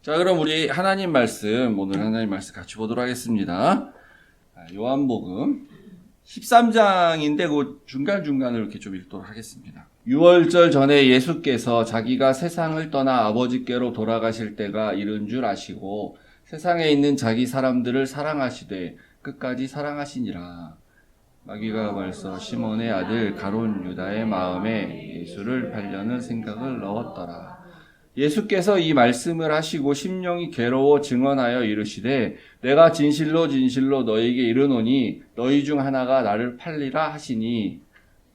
자, 그럼 우리 오늘 하나님 말씀 같이 보도록 하겠습니다. 요한복음 13장인데 그 중간중간을 이렇게 좀 읽도록 하겠습니다. 6월절 전에 예수께서 자기가 세상을 떠나 아버지께로 돌아가실 때가 이른 줄 아시고 세상에 있는 자기 사람들을 사랑하시되 끝까지 사랑하시니라. 마귀가 벌써 시몬의 아들 가룟 유다의 마음에 예수를 팔려는 생각을 넣었더라. 예수께서 이 말씀을 하시고 심령이 괴로워 증언하여 이르시되 내가 진실로 진실로 너희에게 이르노니 너희 중 하나가 나를 팔리라 하시니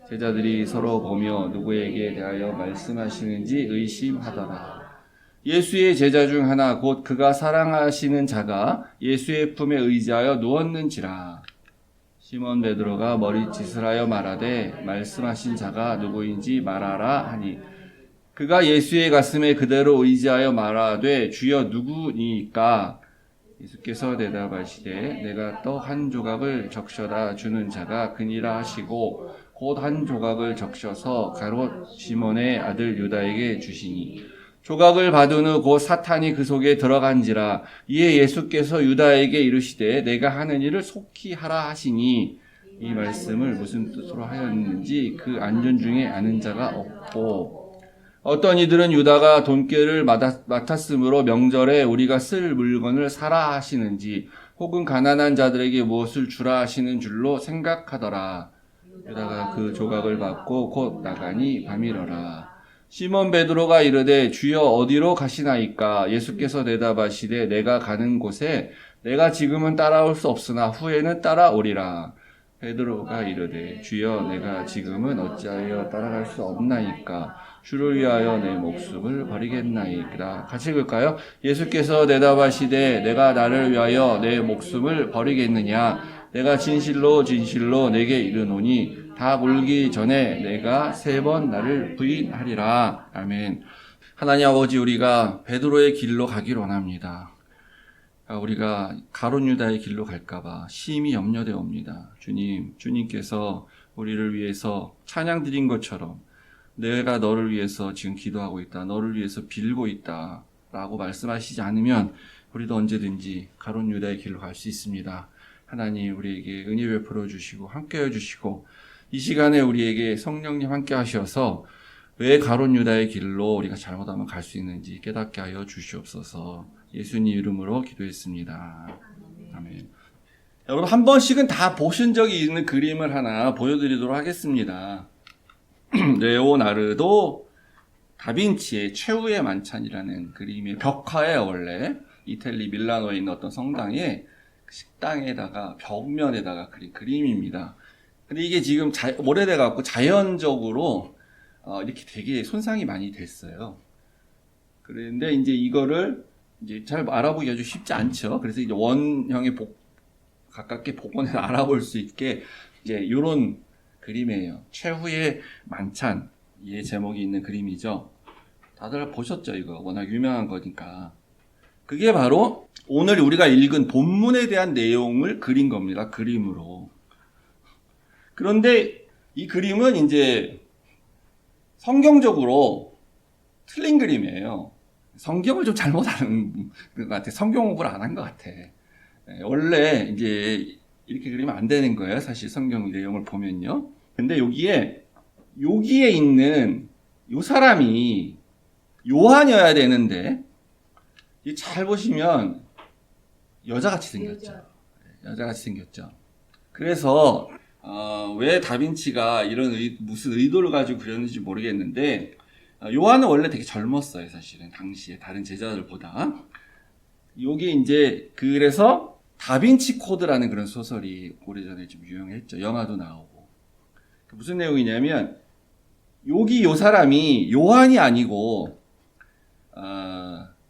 제자들이 서로 보며 누구에게 대하여 말씀하시는지 의심하더라. 예수의 제자 중 하나 곧 그가 사랑하시는 자가 예수의 품에 의지하여 누웠는지라. 시몬 베드로가 머리짓을 하여 말하되 말씀하신 자가 누구인지 말하라 하니 그가 예수의 가슴에 그대로 의지하여 말하되 주여 누구니까? 예수께서 대답하시되 내가 떡 한 조각을 적셔다 주는 자가 그니라 하시고 곧 한 조각을 적셔서 가롯 시몬의 아들 유다에게 주시니 조각을 받은 후 곧 사탄이 그 속에 들어간지라. 이에 예수께서 유다에게 이르시되 내가 하는 일을 속히 하라 하시니 이 말씀을 무슨 뜻으로 하였는지 그 안전 중에 아는 자가 없고 어떤 이들은 유다가 돈꾀를 맡았으므로 명절에 우리가 쓸 물건을 사라 하시는지 혹은 가난한 자들에게 무엇을 주라 하시는 줄로 생각하더라. 유다가 그 조각을 받고 곧 나가니 밤이러라. 시몬 베드로가 이르되 주여 어디로 가시나이까? 예수께서 대답하시되 내가 가는 곳에 내가 지금은 따라올 수 없으나 후에는 따라오리라. 베드로가 이르되 주여 내가 지금은 어찌하여 따라갈 수 없나이까? 주를 위하여 내 목숨을 버리겠나이까? 같이 읽을까요? 예수께서 대답하시되 내가 나를 위하여 내 목숨을 버리겠느냐? 내가 진실로 진실로 내게 이르노니 다 울기 전에 내가 3번 나를 부인하리라. 아멘. 하나님 아버지, 우리가 베드로의 길로 가기를 원합니다. 우리가 가룟 유다의 길로 갈까봐 심히 염려되옵니다. 주님께서 우리를 위해서 찬양 드린 것처럼 내가 너를 위해서 지금 기도하고 있다, 너를 위해서 빌고 있다 라고 말씀하시지 않으면 우리도 언제든지 가룟 유다의 길로 갈 수 있습니다. 하나님 우리에게 은혜 베풀어 주시고 함께해 주시고 이 시간에 우리에게 성령님 함께 하셔서 왜 가룟 유다의 길로 우리가 잘못하면 갈 수 있는지 깨닫게 하여 주시옵소서. 예수님 이름으로 기도했습니다. 아멘. 여러분 한 번씩은 다 보신 적이 있는 그림을 하나 보여드리도록 하겠습니다. 레오나르도 다빈치의 최후의 만찬이라는 그림의 벽화에 원래 이탈리 밀라노에 있는 어떤 성당의 식당에다가 벽면에다가 그린 그림입니다. 근데 이게 지금 오래돼 갖고 자연적으로 이렇게 되게 손상이 많이 됐어요. 그런데 이제 이거를 이제 잘 알아보기 아주 쉽지 않죠. 그래서 이제 원형에 가깝게 복원해서 알아볼 수 있게 이제 이런 그림이에요. 최후의 만찬. 이 제목이 있는 그림이죠. 다들 보셨죠? 이거 워낙 유명한 거니까. 그게 바로 오늘 우리가 읽은 본문에 대한 내용을 그린 겁니다. 그림으로. 그런데 이 그림은 이제 성경적으로 틀린 그림이에요. 성경을 좀 잘못 아는 것 같아. 성경 공부를 안 한 것 같아. 원래 이제 이렇게 그리면 안 되는 거예요. 사실 성경 내용을 보면요. 근데 여기에 있는 요 사람이 요한이어야 되는데 잘 보시면 여자같이 생겼죠. 여자같이 생겼죠. 그래서 왜 다빈치가 이런 무슨 의도를 가지고 그렸는지 모르겠는데 요한은 원래 되게 젊었어요. 사실은 당시에 다른 제자들보다. 요게 이제 그래서 다빈치 코드라는 그런 소설이 오래전에 좀 유명했죠. 영화도 나오고. 무슨 내용이냐면 요 사람이 요한이 아니고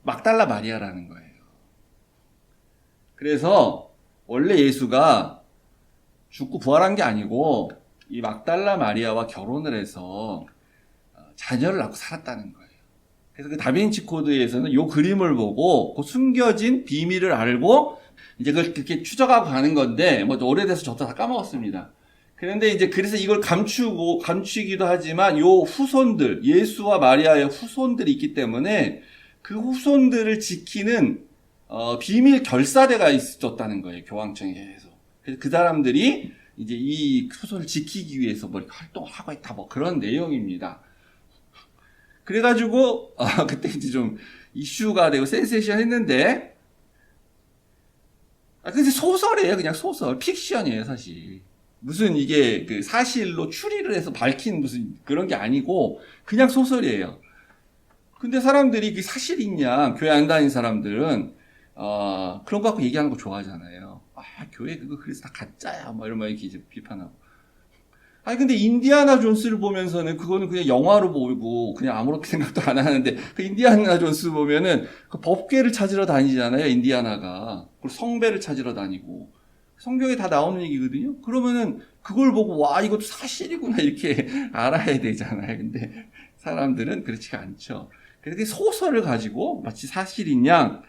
막달라 마리아라는 거예요. 그래서 원래 예수가 죽고 부활한 게 아니고 이 막달라 마리아와 결혼을 해서 자녀를 낳고 살았다는 거예요. 그래서 그 다빈치 코드에서는 요 그림을 보고 그 숨겨진 비밀을 알고 이제 그걸 그렇게 추적하고 가는 건데 뭐 오래돼서 저도 다 까먹었습니다. 그런데 이제 그래서 이걸 감추기도 하지만 요 후손들, 예수와 마리아의 후손들이 있기 때문에 그 후손들을 지키는 비밀 결사대가 있었다는 거예요. 교황청에서. 그래서 그 사람들이 이제 이 후손을 지키기 위해서 뭐 활동을 하고 있다, 뭐 그런 내용입니다. 그래가지고 그때 이제 좀 이슈가 되고 센세이션 했는데, 근데 소설이에요. 그냥 소설, 픽션이에요, 사실. 무슨 이게 그 사실로 추리를 해서 밝힌 무슨 그런 게 아니고 그냥 소설이에요. 근데 사람들이 그 사실 있냐, 교회 안 다니는 사람들은 그런 거 갖고 얘기하는 거 좋아하잖아요. 교회 그거 그래서 다 가짜야, 뭐 이런 말 이렇게 이제 비판하고. 근데 인디아나 존스를 보면서는 그거는 그냥 영화로 보고 그냥 아무렇게 생각도 안 하는데, 그 인디아나 존스 보면은 그 법궤를 찾으러 다니잖아요, 인디아나가. 그리고 성배를 찾으러 다니고. 성경에 다 나오는 얘기거든요. 그러면은 그걸 보고 와, 이것도 사실이구나 이렇게 알아야 되잖아요. 근데 사람들은 그렇지가 않죠. 그래서 소설을 가지고 마치 사실인 양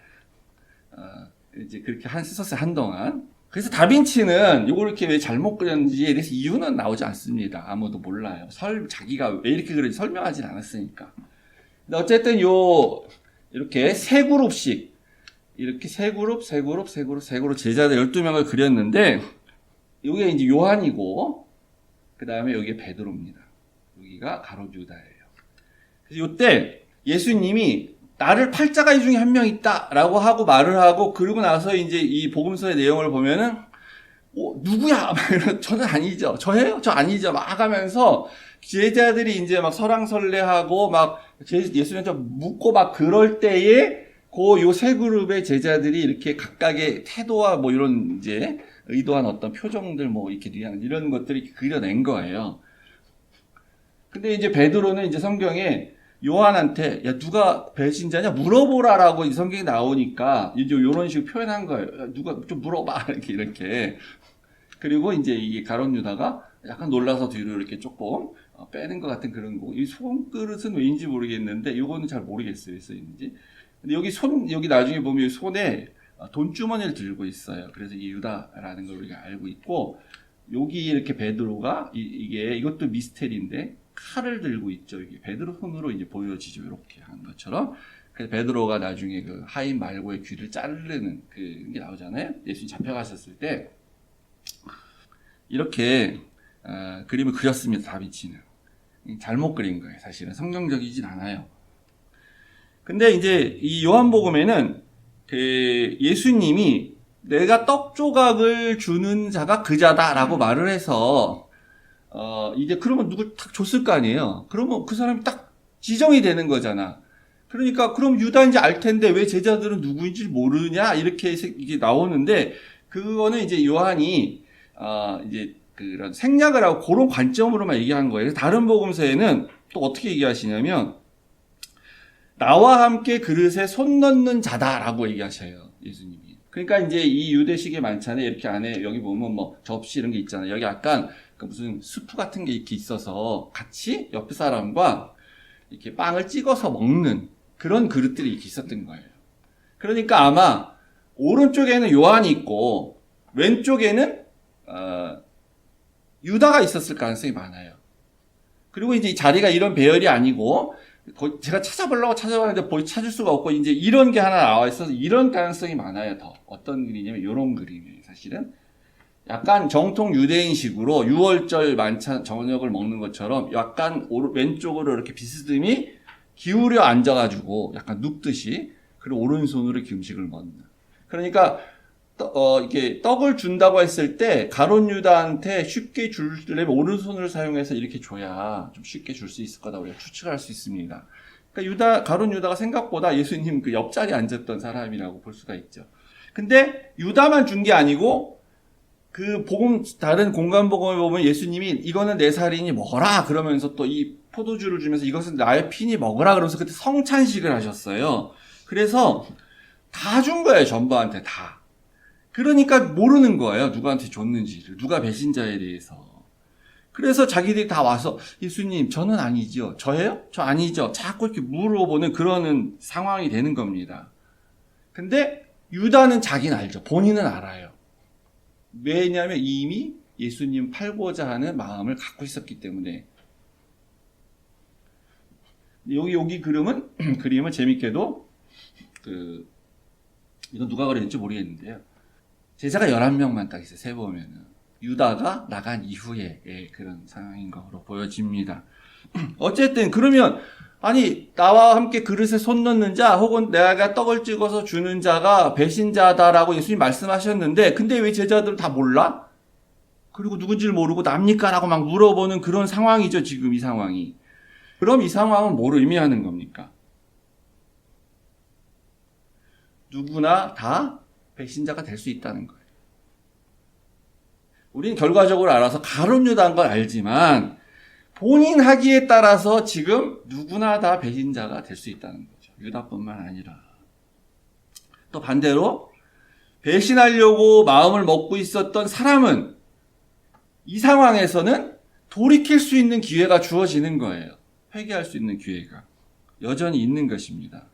이제 그렇게 썼어요, 한동안. 그래서 다빈치는 이걸 이렇게 왜 잘못 그렸는지에 대해서 이유는 나오지 않습니다. 아무도 몰라요. 자기가 왜 이렇게 그런지 설명하진 않았으니까. 근데 어쨌든 이렇게 세 그룹씩, 이렇게 세 그룹 제자들 12명을 그렸는데, 여기가 이제 요한이고, 그 다음에 여기가 베드로입니다. 여기가 가롯 유다예요. 그래서 이때 예수님이 나를 팔자가 이 중에 한 명 있다라고 하고 말을 하고, 그러고 나서 이제 이 복음서의 내용을 보면은 누구야? 막 이런, 저는 아니죠. 저예요? 저 아니죠. 막 하면서 제자들이 이제 막 설왕설래하고 막 예수님한테 묻고 막 그럴 때에 요 세 그룹의 제자들이 이렇게 각각의 태도와 뭐 이런 이제 의도한 어떤 표정들 뭐 이렇게 이런 것들이 그려낸 거예요. 근데 이제 베드로는 이제 성경에 요한한테 야, 누가 배신자냐 물어보라라고 이 성경이 나오니까 이제 이런 식으로 표현한 거예요. 야, 누가 좀 물어봐 이렇게. 그리고 이제 이게 가롯 유다가 약간 놀라서 뒤로 이렇게 조금 빼는 것 같은 그런 거. 이 손그릇은 왜인지 모르겠는데 이거는 잘 모르겠어요. 왜 써있는지. 근데 여기 나중에 보면 손에 돈주머니를 들고 있어요. 그래서 이게 유다라는 걸 우리가 알고 있고, 여기 이렇게 베드로가 이것도 미스테리인데 칼을 들고 있죠. 이게 베드로 손으로 이제 보여지죠. 이렇게 한 것처럼. 그래서 베드로가 나중에 그 하인 말고의 귀를 자르는 그게 나오잖아요. 예수님 잡혀가셨을 때 이렇게 그림을 그렸습니다. 다빈치는 잘못 그린 거예요. 사실은 성경적이진 않아요. 근데 이제 이 요한복음에는 그 예수님이 내가 떡 조각을 주는 자가 그자다라고 말을 해서 이제 그러면 누굴 딱 줬을 거 아니에요. 그러면 그 사람이 딱 지정이 되는 거잖아. 그러니까 그럼 유다인지 알 텐데 왜 제자들은 누구인지 모르냐 이렇게 이게 나오는데, 그거는 이제 요한이 이제 그런 생략을 하고 그런 관점으로만 얘기한 거예요. 다른 복음서에는 또 어떻게 얘기하시냐면 나와 함께 그릇에 손 넣는 자다라고 얘기하셔요, 예수님이. 그러니까 이제 이 유대식의 만찬에 이렇게 안에 여기 보면 뭐 접시 이런 게 있잖아요. 여기 약간 무슨 수프 같은 게 이렇게 있어서 같이 옆 사람과 이렇게 빵을 찍어서 먹는 그런 그릇들이 이렇게 있었던 거예요. 그러니까 아마 오른쪽에는 요한이 있고 왼쪽에는 유다가 있었을 가능성이 많아요. 그리고 이제 이 자리가 이런 배열이 아니고 제가 찾아보려고 찾아봤는데 찾을 수가 없고 이제 이런 게 하나 나와 있어서 이런 가능성이 많아요. 더 어떤 그림이냐면 이런 그림이에요. 사실은 약간 정통 유대인식으로 6월절 만찬 저녁을 먹는 것처럼 약간 왼쪽으로 이렇게 비스듬히 기울여 앉아가지고 약간 눕듯이, 그리고 오른손으로 이렇게 음식을 먹는. 그러니까 이렇게 떡을 준다고 했을 때 가롯 유다한테 쉽게 주려면 오른손을 사용해서 이렇게 줘야 좀 쉽게 줄 수 있을 거다 우리가 추측할 수 있습니다. 그러니까 가롯 유다가 생각보다 예수님 그 옆자리에 앉았던 사람이라고 볼 수가 있죠. 근데 유다만 준 게 아니고 그 다른 공간복음을 보면 예수님이 이거는 내 살이니 먹어라 그러면서 또 이 포도주를 주면서 이것은 나의 피니 먹어라 그러면서 그때 성찬식을 하셨어요. 그래서 다 준 거예요, 전부한테 다. 그러니까 모르는 거예요, 누구한테 줬는지를, 누가 배신자에 대해서. 그래서 자기들이 다 와서 예수님 저는 아니죠, 저예요? 저 아니죠, 자꾸 이렇게 물어보는 그러는 상황이 되는 겁니다. 근데 유다는 자기는 알죠, 본인은 알아요. 왜냐하면 이미 예수님 팔고자 하는 마음을 갖고 있었기 때문에. 여기 그림은 재밌게도 이건 누가 그랬는지 모르겠는데요. 제자가 11명만 딱 있어요. 세보면은. 유다가 나간 이후에 그런 상황인 것으로 보여집니다. 어쨌든 그러면 아니 나와 함께 그릇에 손 넣는 자 혹은 내가 떡을 찍어서 주는 자가 배신자다라고 예수님 말씀하셨는데 근데 왜 제자들은 다 몰라? 그리고 누군지를 모르고 납니까? 라고 막 물어보는 그런 상황이죠. 지금 이 상황이. 그럼 이 상황은 뭘 의미하는 겁니까? 누구나 다 배신자가 될 수 있다는 거예요. 우리는 결과적으로 알아서 가룟 유다인 걸 알지만 본인 하기에 따라서 지금 누구나 다 배신자가 될 수 있다는 거죠. 유다뿐만 아니라. 또 반대로 배신하려고 마음을 먹고 있었던 사람은 이 상황에서는 돌이킬 수 있는 기회가 주어지는 거예요. 회개할 수 있는 기회가 여전히 있는 것입니다.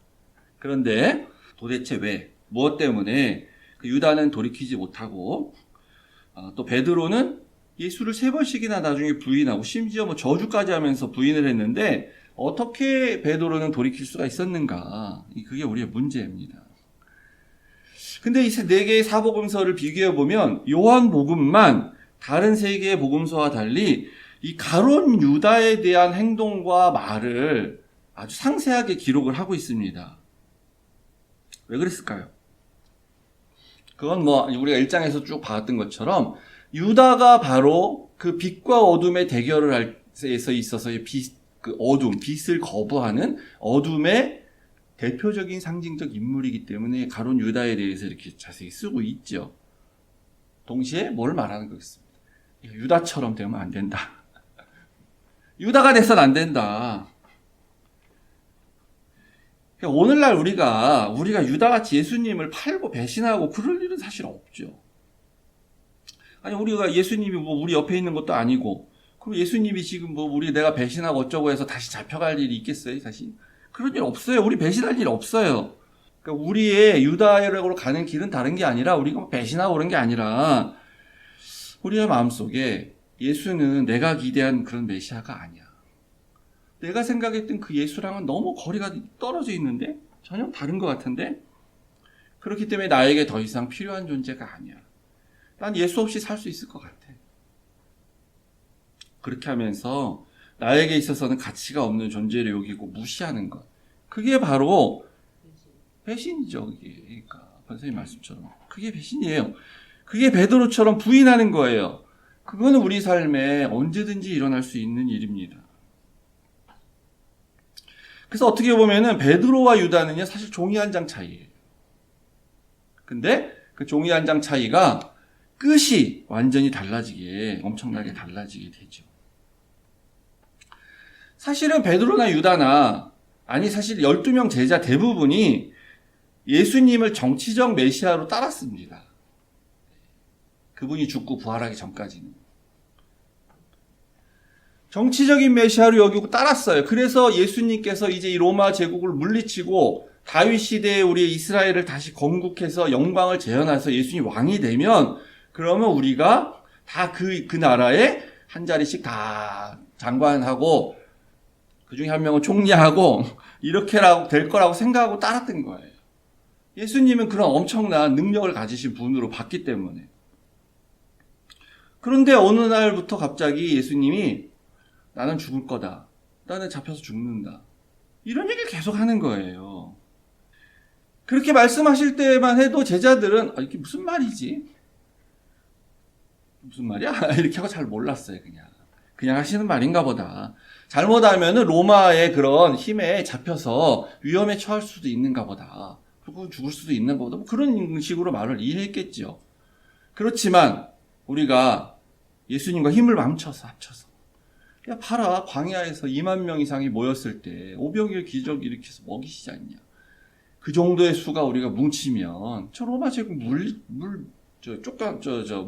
그런데 도대체 왜? 무엇 때문에 그 유다는 돌이키지 못하고 또 베드로는 예수를 3번씩이나 나중에 부인하고 심지어 뭐 저주까지 하면서 부인을 했는데 어떻게 베드로는 돌이킬 수가 있었는가? 그게 우리의 문제입니다. 근데 이 4개의 사복음서를 비교해 보면 요한복음만 다른 3개의 복음서와 달리 이 가룟 유다에 대한 행동과 말을 아주 상세하게 기록을 하고 있습니다. 왜 그랬을까요? 그건 뭐 우리가 1장에서 쭉 봤던 것처럼 유다가 바로 그 빛과 어둠의 대결을 할 때에 있어서의 빛을 거부하는 어둠의 대표적인 상징적 인물이기 때문에 가룟 유다에 대해서 이렇게 자세히 쓰고 있죠. 동시에 뭘 말하는 거겠습니까? 유다처럼 되면 안 된다. 유다가 돼서는 안 된다. 그러니까 오늘날 우리가 유다같이 예수님을 팔고 배신하고 그럴 일은 사실 없죠. 아니 우리가 예수님이 뭐 우리 옆에 있는 것도 아니고 그럼 예수님이 지금 뭐 내가 배신하고 어쩌고 해서 다시 잡혀갈 일이 있겠어요? 사실 그런 일 없어요. 우리 배신할 일 없어요. 그러니까 우리의 유다로 가는 길은 다른 게 아니라 우리가 배신하고 그런 게 아니라 우리의 마음속에 예수는 내가 기대한 그런 메시아가 아니야. 내가 생각했던 그 예수랑은 너무 거리가 떨어져 있는데 전혀 다른 것 같은데 그렇기 때문에 나에게 더 이상 필요한 존재가 아니야. 난 예수 없이 살 수 있을 것 같아. 그렇게 하면서 나에게 있어서는 가치가 없는 존재를 여기고 무시하는 것. 그게 바로 배신이죠. 그러니까 선생님 말씀처럼. 그게 배신이에요. 그게 베드로처럼 부인하는 거예요. 그거는 우리 삶에 언제든지 일어날 수 있는 일입니다. 그래서 어떻게 보면은 베드로와 유다는요 사실 종이 한 장 차이예요. 근데 그 종이 한 장 차이가 끝이 완전히 엄청나게 달라지게 되죠. 사실은 베드로나 유다나 사실 12명 제자 대부분이 예수님을 정치적 메시아로 따랐습니다. 그분이 죽고 부활하기 전까지는. 정치적인 메시아로 여기고 따랐어요. 그래서 예수님께서 이제 이 로마 제국을 물리치고 다윗 시대에 우리 이스라엘을 다시 건국해서 영광을 재현해서 예수님 왕이 되면 그러면 우리가 다 그 나라에 한 자리씩 다 장관하고 그중에 한 명은 총리하고 이렇게 될 거라고 생각하고 따랐던 거예요. 예수님은 그런 엄청난 능력을 가지신 분으로 봤기 때문에. 그런데 어느 날부터 갑자기 예수님이 나는 죽을 거다. 나는 잡혀서 죽는다. 이런 얘기를 계속 하는 거예요. 그렇게 말씀하실 때만 해도 제자들은 이게 무슨 말이지? 무슨 말이야? 이렇게 하고 잘 몰랐어요. 그냥 하시는 말인가 보다. 잘못하면은 로마의 그런 힘에 잡혀서 위험에 처할 수도 있는가 보다. 그리고 죽을 수도 있는 거다. 뭐 그런 식으로 말을 이해했겠죠. 그렇지만 우리가 예수님과 힘을 합쳐서 야 봐라 광야에서 2만 명 이상이 모였을 때 오병이어 기적 일으켜서 먹이시지 않냐. 그 정도의 수가 우리가 뭉치면 저 로마 제국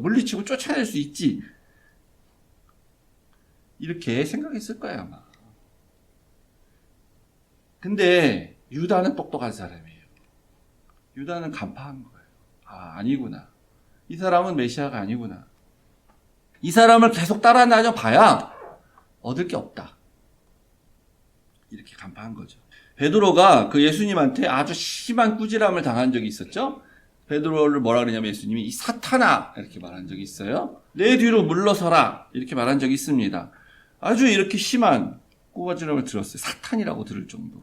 물리치고 쫓아낼 수 있지. 이렇게 생각했을 거야 아마. 근데 유다는 똑똑한 사람이에요. 유다는 간파한 거예요. 아니구나. 이 사람은 메시아가 아니구나. 이 사람을 계속 따라다녀 봐야 얻을 게 없다. 이렇게 간파한 거죠. 베드로가 그 예수님한테 아주 심한 꾸지람을 당한 적이 있었죠. 베드로를 뭐라 그러냐면 예수님이 이 사탄아 이렇게 말한 적이 있어요. 내 뒤로 물러서라 이렇게 말한 적이 있습니다. 아주 이렇게 심한 꾸지람을 들었어요. 사탄이라고 들을 정도로.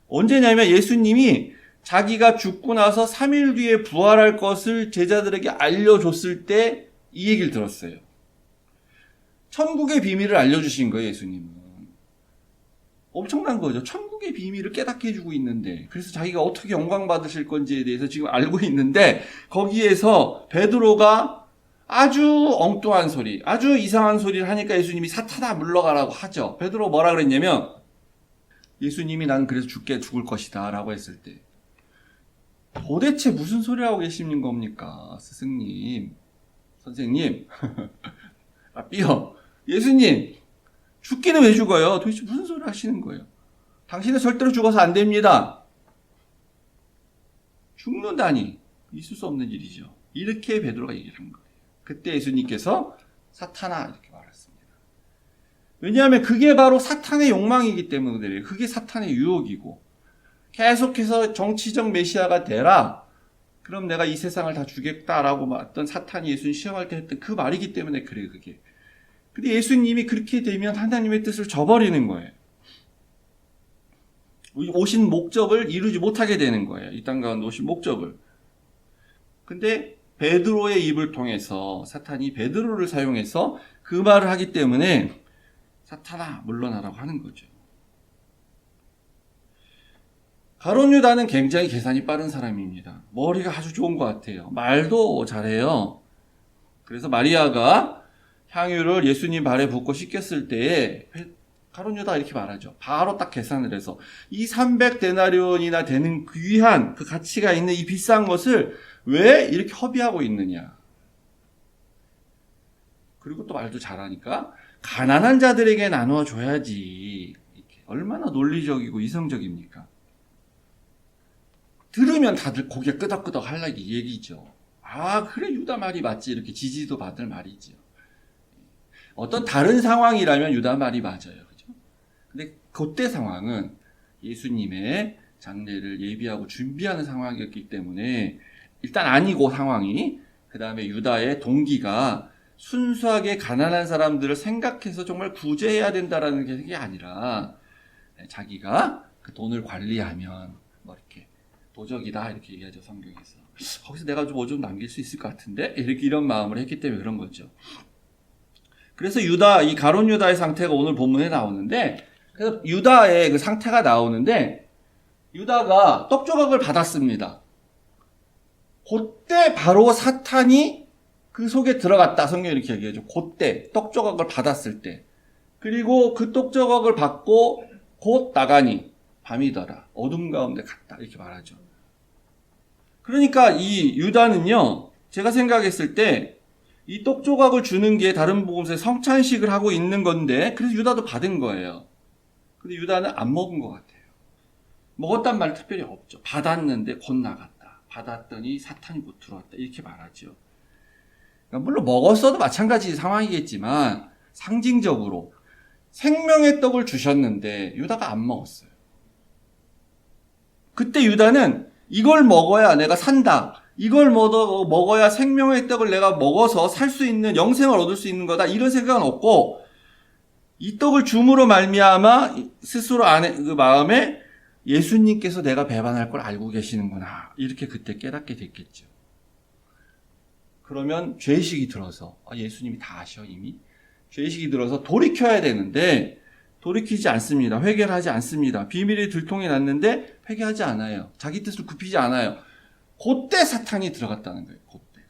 언제냐면 예수님이 자기가 죽고 나서 3일 뒤에 부활할 것을 제자들에게 알려줬을 때 이 얘기를 들었어요. 천국의 비밀을 알려주신 거예요, 예수님은. 엄청난 거죠. 천국의 비밀을 깨닫게 해주고 있는데, 그래서 자기가 어떻게 영광 받으실 건지에 대해서 지금 알고 있는데, 거기에서 베드로가 아주 엉뚱한 소리, 아주 이상한 소리를 하니까 예수님이 사탄아 물러가라고 하죠. 베드로 뭐라 그랬냐면, 예수님이 난 그래서 죽을 것이다 라고 했을 때, 도대체 무슨 소리 하고 계시는 겁니까? 스승님, 선생님, 삐어, 예수님, 죽기는 왜 죽어요? 도대체 무슨 소리 하시는 거예요? 당신은 절대로 죽어서 안 됩니다. 죽는다니 있을 수 없는 일이죠. 이렇게 베드로가 얘기를 한 거예요. 그때 예수님께서 사탄아 이렇게 말했습니다. 왜냐하면 그게 바로 사탄의 욕망이기 때문에 그래요. 그게 사탄의 유혹이고 계속해서 정치적 메시아가 되라. 그럼 내가 이 세상을 다 주겠다라고 어떤 사탄이 예수님 시험할 때 했던 그 말이기 때문에 그래요. 그게. 근데 예수님이 그렇게 되면 하나님의 뜻을 저버리는 거예요. 오신 목적을 이루지 못하게 되는 거예요. 이 땅 가운데 오신 목적을. 근데 베드로의 입을 통해서 사탄이 베드로를 사용해서 그 말을 하기 때문에 사탄아 물러나라고 하는 거죠. 가룟 유다는 굉장히 계산이 빠른 사람입니다. 머리가 아주 좋은 것 같아요. 말도 잘해요. 그래서 마리아가 향유를 예수님 발에 붓고 씻겼을 때에 가룟 유다 이렇게 말하죠. 바로 딱 계산을 해서 이 300데나리온이나 되는 귀한 그 가치가 있는 이 비싼 것을 왜 이렇게 허비하고 있느냐. 그리고 또 말도 잘하니까 가난한 자들에게 나누어 줘야지. 이렇게 얼마나 논리적이고 이성적입니까? 들으면 다들 고개 끄덕끄덕 하려고 얘기죠. 아, 그래 유다 말이 맞지. 이렇게 지지도 받을 말이죠. 어떤 다른 상황이라면 유다 말이 맞아요. 그죠? 근데 그때 상황은 예수님의 장례를 예비하고 준비하는 상황이었기 때문에 일단 아니고 상황이 그 다음에 유다의 동기가 순수하게 가난한 사람들을 생각해서 정말 구제해야 된다라는 게 아니라 자기가 그 돈을 관리하면 뭐 이렇게 도적이다 이렇게 얘기하죠. 성경에서. 거기서 내가 뭐 좀 남길 수 있을 것 같은데 이렇게 이런 마음을 했기 때문에 그런 거죠. 그래서 유다, 이 가룟 유다의 상태가 오늘 본문에 나오는데, 그래서 유다의 그 상태가 나오는데, 유다가 떡 조각을 받았습니다. 그때 바로 사탄이 그 속에 들어갔다. 성경이 이렇게 얘기하죠. 그때 떡 조각을 받았을 때. 그리고 그 떡 조각을 받고 곧 나가니 밤이더라. 어둠 가운데 갔다. 이렇게 말하죠. 그러니까 이 유다는요, 제가 생각했을 때, 이 떡 조각을 주는 게 다른 복음서에 성찬식을 하고 있는 건데 그래서 유다도 받은 거예요. 근데 유다는 안 먹은 것 같아요. 먹었단 말 특별히 없죠. 받았는데 곧 나갔다. 받았더니 사탄이 못 들어왔다. 이렇게 말하죠. 그러니까 물론 먹었어도 마찬가지 상황이겠지만 상징적으로 생명의 떡을 주셨는데 유다가 안 먹었어요. 그때 유다는 이걸 먹어야 내가 산다. 이걸 먹어야 생명의 떡을 내가 먹어서 살 수 있는 영생을 얻을 수 있는 거다. 이런 생각은 없고 이 떡을 줌으로 말미암아 스스로 안에 그 마음에 예수님께서 내가 배반할 걸 알고 계시는구나. 이렇게 그때 깨닫게 됐겠죠. 그러면 죄의식이 들어서 예수님이 다 아셔 이미. 죄의식이 들어서 돌이켜야 되는데 돌이키지 않습니다. 회개를 하지 않습니다. 비밀이 들통이 났는데 회개하지 않아요. 자기 뜻을 굽히지 않아요. 그때 사탄이 들어갔다는 거예요. 그때.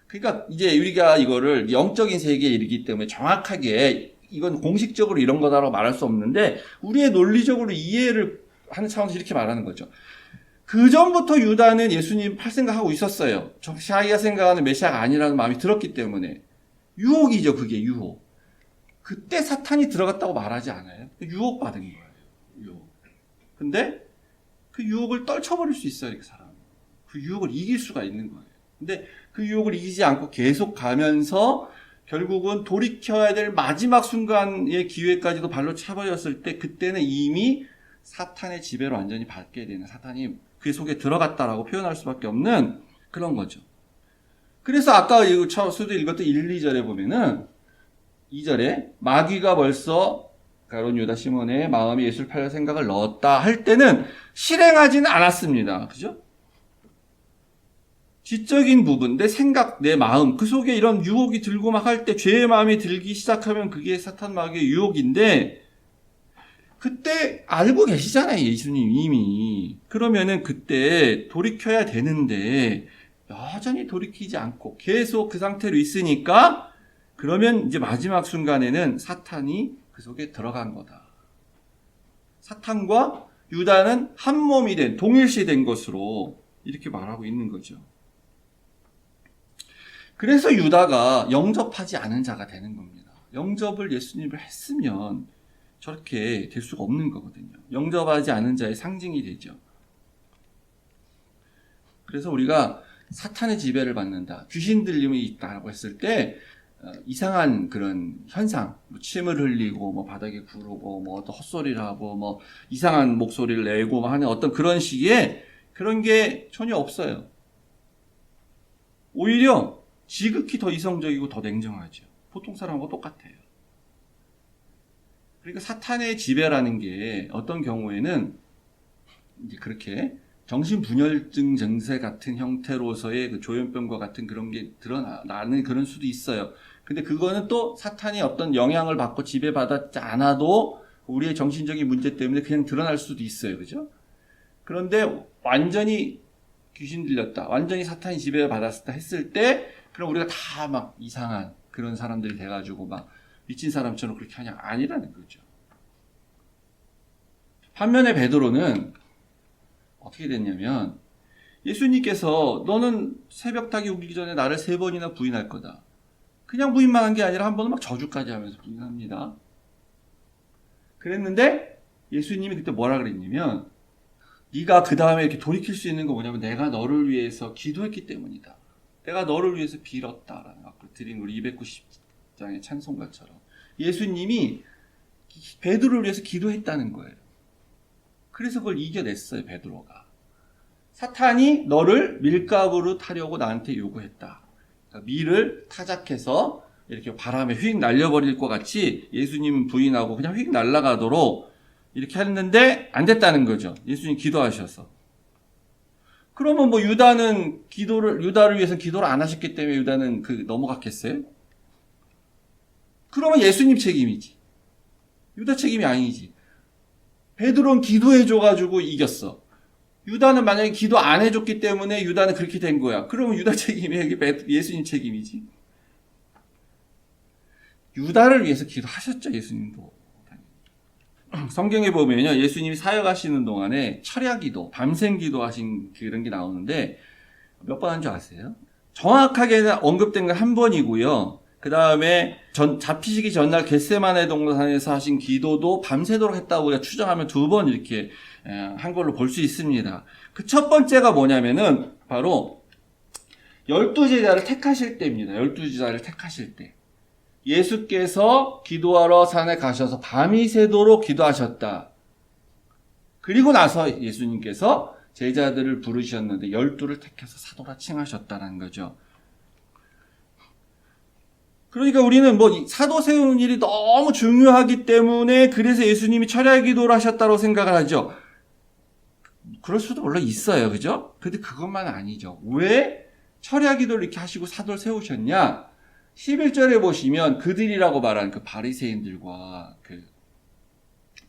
그러니까 이제 우리가 이거를 영적인 세계에 이르기 때문에 정확하게 이건 공식적으로 이런 거다라고 말할 수 없는데 우리의 논리적으로 이해를 하는 차원에서 이렇게 말하는 거죠. 그 전부터 유다는 예수님 팔 생각하고 있었어요. 자기가 생각하는 메시아가 아니라는 마음이 들었기 때문에 유혹이죠. 그게 유혹. 그때 사탄이 들어갔다고 말하지 않아요. 유혹받은 거예요. 유혹. 근데 그 유혹을 떨쳐버릴 수 있어요, 그 사람은. 그 유혹을 이길 수가 있는 거예요. 근데 그 유혹을 이기지 않고 계속 가면서 결국은 돌이켜야 될 마지막 순간의 기회까지도 발로 차버렸을 때 그때는 이미 사탄의 지배로 완전히 받게 되는, 사탄이 그 속에 들어갔다라고 표현할 수밖에 없는 그런 거죠. 그래서 아까 수도 읽었던 1, 2절에 보면은 2절에 마귀가 벌써 가룟 유다 시몬의 마음에 예수를 팔려 생각을 넣었다 할 때는 실행하지는 않았습니다. 그죠? 지적인 부분, 내 생각, 내 마음, 그 속에 이런 유혹이 들고 막 할 때 죄의 마음이 들기 시작하면 그게 사탄 마귀의 유혹인데 그때 알고 계시잖아요, 예수님 이미. 그러면은 그때 돌이켜야 되는데 여전히 돌이키지 않고 계속 그 상태로 있으니까 그러면 이제 마지막 순간에는 사탄이 그 속에 들어간 거다. 사탄과 유다는 한 몸이 된, 동일시된 것으로 이렇게 말하고 있는 거죠. 그래서 유다가 영접하지 않은 자가 되는 겁니다. 영접을 예수님을 했으면 저렇게 될 수가 없는 거거든요. 영접하지 않은 자의 상징이 되죠. 그래서 우리가 사탄의 지배를 받는다, 귀신 들림이 있다고 했을 때 이상한 그런 현상, 뭐 침을 흘리고 뭐 바닥에 구르고 뭐 어떤 헛소리를 하고 뭐 이상한 목소리를 내고 뭐 하는 어떤 그런 식의 그런 게 전혀 없어요. 오히려 지극히 더 이성적이고 더 냉정하죠. 보통 사람하고 똑같아요. 그러니까 사탄의 지배라는 게 어떤 경우에는 이제 그렇게 정신분열증 증세 같은 형태로서의 그 조현병과 같은 그런 게 드러나는 그런 수도 있어요. 근데 그거는 또 사탄이 어떤 영향을 받고 지배받았지 않아도 우리의 정신적인 문제 때문에 그냥 드러날 수도 있어요. 그죠? 그런데 완전히 귀신 들렸다, 완전히 사탄이 지배받았다 했을 때 그럼 우리가 다 막 이상한 그런 사람들이 돼가지고 막 미친 사람처럼 그렇게 하냐? 아니라는 거죠. 반면에 베드로는 어떻게 됐냐면 예수님께서 너는 새벽 닭이 우기 전에 나를 3번이나 부인할 거다. 그냥 부인만 한 게 아니라 한 번은 막 저주까지 하면서 부인합니다. 그랬는데 예수님이 그때 뭐라 그랬냐면 네가 그 다음에 이렇게 돌이킬 수 있는 거 뭐냐면 내가 너를 위해서 기도했기 때문이다. 내가 너를 위해서 빌었다라는 아까 드린 우리 290장의 찬송가처럼 예수님이 베드로를 위해서 기도했다는 거예요. 그래서 그걸 이겨냈어요, 베드로가. 사탄이 너를 밀가부로 타려고 나한테 요구했다. 그러니까 밀을 타작해서 이렇게 바람에 휙 날려버릴 것 같이 예수님 부인하고 그냥 휙 날아가도록 이렇게 했는데 안 됐다는 거죠. 예수님 기도하셔서. 그러면 뭐 유다를 위해서 기도를 안 하셨기 때문에 유다는 넘어갔겠어요? 그러면 예수님 책임이지. 유다 책임이 아니지. 베드로는 기도해줘가지고 이겼어. 유다는 만약에 기도 안 해줬기 때문에 유다는 그렇게 된 거야. 그러면 유다 책임이 예수님 책임이지. 유다를 위해서 기도하셨죠, 예수님도. 성경에 보면요, 예수님이 사역하시는 동안에 철야기도, 밤샘 기도하신 그런 게 나오는데 몇 번 한 줄 아세요? 정확하게 언급된 건 한 번이고요. 그 다음에 잡히시기 전날 겟세마네 동산에서 하신 기도도 밤새도록 했다고 우리가 추정하면 2번 이렇게 한 걸로 볼 수 있습니다. 그 첫 번째가 뭐냐면은 바로 12제자를 택하실 때입니다. 12제자를 택하실 때. 예수께서 기도하러 산에 가셔서 밤이 새도록 기도하셨다. 그리고 나서 예수님께서 제자들을 부르셨는데 12를 택해서 사도라 칭하셨다는 거죠. 그러니까 우리는 뭐 사도 세우는 일이 너무 중요하기 때문에 그래서 예수님이 철야 기도를 하셨다고 생각을 하죠. 그럴 수도 물론 있어요. 그죠? 근데 그것만 아니죠. 왜 철야 기도를 이렇게 하시고 사도를 세우셨냐? 11절에 보시면 그들이라고 말하는 그 바리새인들과 그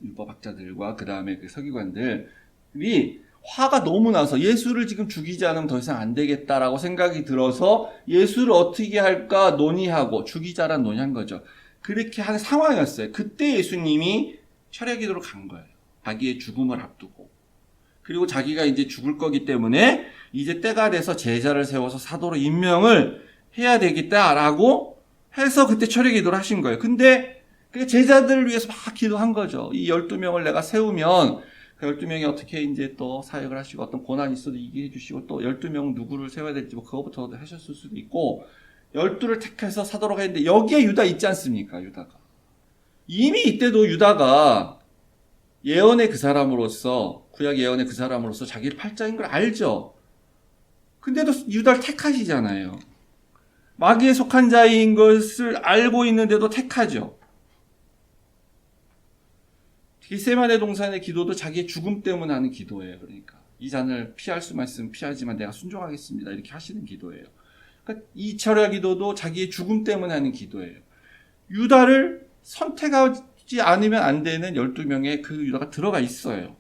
율법학자들과 그 다음에 그 서기관들이 화가 너무 나서 예수를 지금 죽이지 않으면 더 이상 안 되겠다라고 생각이 들어서 예수를 어떻게 할까 논의하고 죽이자란 논의한 거죠. 그렇게 하는 상황이었어요. 그때 예수님이 철야 기도로 간 거예요. 자기의 죽음을 앞두고. 그리고 자기가 이제 죽을 거기 때문에 이제 때가 돼서 제자를 세워서 사도로 임명을 해야 되겠다라고 해서 그때 철야 기도를 하신 거예요. 근데 제자들을 위해서 막 기도한 거죠. 이 12명을 내가 세우면 그 12명이 어떻게 이제 또 사역을 하시고 어떤 고난이 있어도 이기해 주시고 또 12명 누구를 세워야 될지 뭐 그거부터 하셨을 수도 있고 12를 택해서 사도록 했는데 여기에 유다 있지 않습니까? 유다가. 이미 이때도 유다가 예언의 그 사람으로서, 구약 예언의 그 사람으로서 자기를 팔자인 걸 알죠. 근데도 유다를 택하시잖아요. 마귀에 속한 자인 것을 알고 있는데도 택하죠. 겟세마네 동산의 기도도 자기의 죽음 때문에 하는 기도예요. 그러니까 이 잔을 피할 수만 있으면 피하지만 내가 순종하겠습니다. 이렇게 하시는 기도예요. 그러니까 이 철야 기도도 자기의 죽음 때문에 하는 기도예요. 유다를 선택하지 않으면 안 되는 12명의 그 유다가 들어가 있어요.